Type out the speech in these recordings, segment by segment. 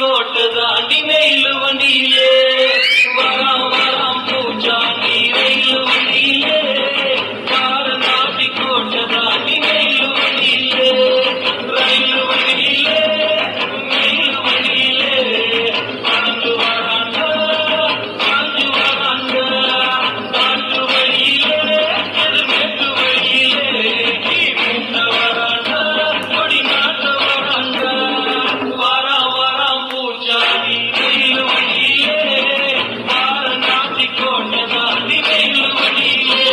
கோட்டை தாண்டி நெல்லு வண்டியிலே வராம் வராம் பூச்சாண்டி நெல்லு வண்டியிலே பாரநாட்டி கோட்டை தாண்டி நெல்லு வண்டியிலே ரயிலு வண்டியிலே நெல்லு வண்டியிலே ஆண்டு வராங்க ஆண்டு வராங்க காட்டு வழியிலே அது மேட்டு வழியிலே கூட்ட வராங்க கொடி நாட்ட வராங்க வராம் வராம் பூச்சாண்டி நெல்லு வண்டியிலே பாரநாட்டி கோட்டை தாண்டி நெல்லு வண்டியிலே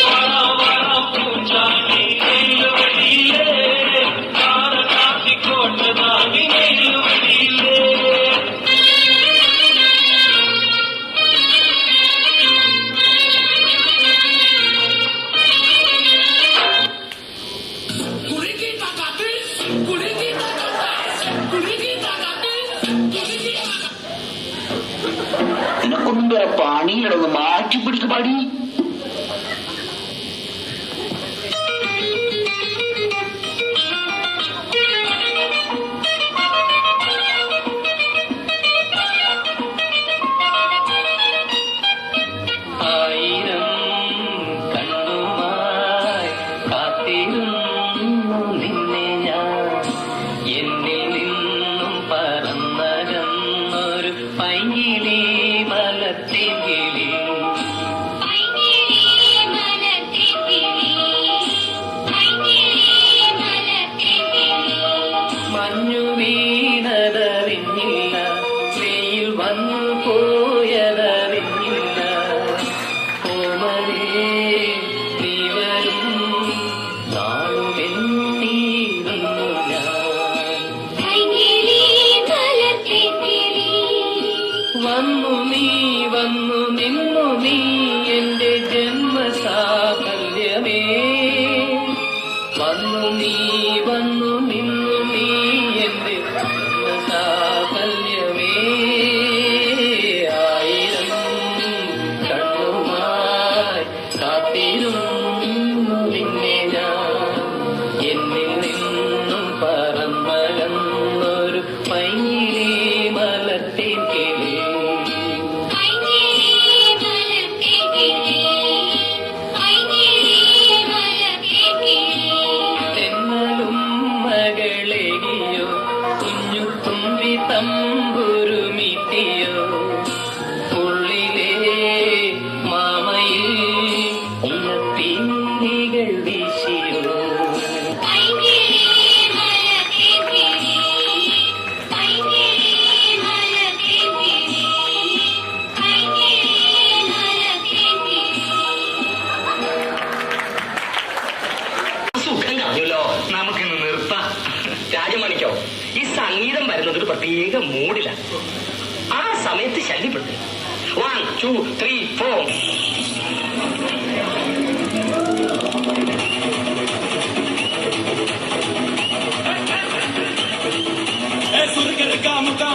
வராம் வராம் பூச்சாண்டி நெல்லு வண்டியிலே பாரநாட்டி கோட்டை தாண்டி நெல்லு வண்டியிலே നിനക്കൊന്നും വേറെ പണിയിലൊന്ന് മാറ്റി പിടിക്ക് പടി. ആയിരം കണ്ണുമായി കാത്തിരുന്നു നിന്നെ ഞാൻ എന്നിൽ നിന്നും പറന്നകന്നൊരു പൈങ്കിളി മലത്തിങ്കിളി മഞ്ഞു വീണതറിഞ്ഞില്ല വെയിൽ വന്നു പോയതറിഞ്ഞില്ല കോമലേ നീ വരും നാളുമെന്നീരുന്നു ഞാൻ വന്നു നിന്നു നീ എന്റെ ജന്മസാഫല്യമേ വന്നു നിന്നു നീ എന്റെ ജന്മസാഫല്യമേ ആയിരം കണ്ണുമായി കാത്തിരുന്നു നിന്നെ ഞാൻ എന്നിൽ നിന്നും പറന്നകന്നൊരു പൈങ്കിളി മലത്തിൻ കിളി തെന്നലും മകളെകിയോ കുഞ്ഞു തുമ്പി തമ്പുരുമിട്ടിയോ ഉള്ളിലെ മാമയിൽ ഇലപ്പീലികൾ വീശിയോ സുഖം കളഞ്ഞല്ലോ, നമുക്കിന്ന് നിർത്താം. രാജമണിക്കോ, ഈ സംഗീതം വരുന്നത് ഒരു പ്രത്യേക മൂഡിലാണ്. ആ സമയത്ത് ശല്യപ്പെടുത്തും. 1 2 3 4.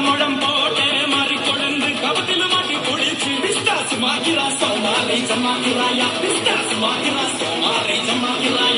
മുഴം പോട്ടെ മാറിക്കൊടന്ന് കവത്തില് മാറ്റി പൊളിച്ച് വിശ്വാസമാക്കിറ സോമാറി ജമാക്കിറായ വിശ്വാസമാക്കിറ സോമാറി ജമാക്കിറായ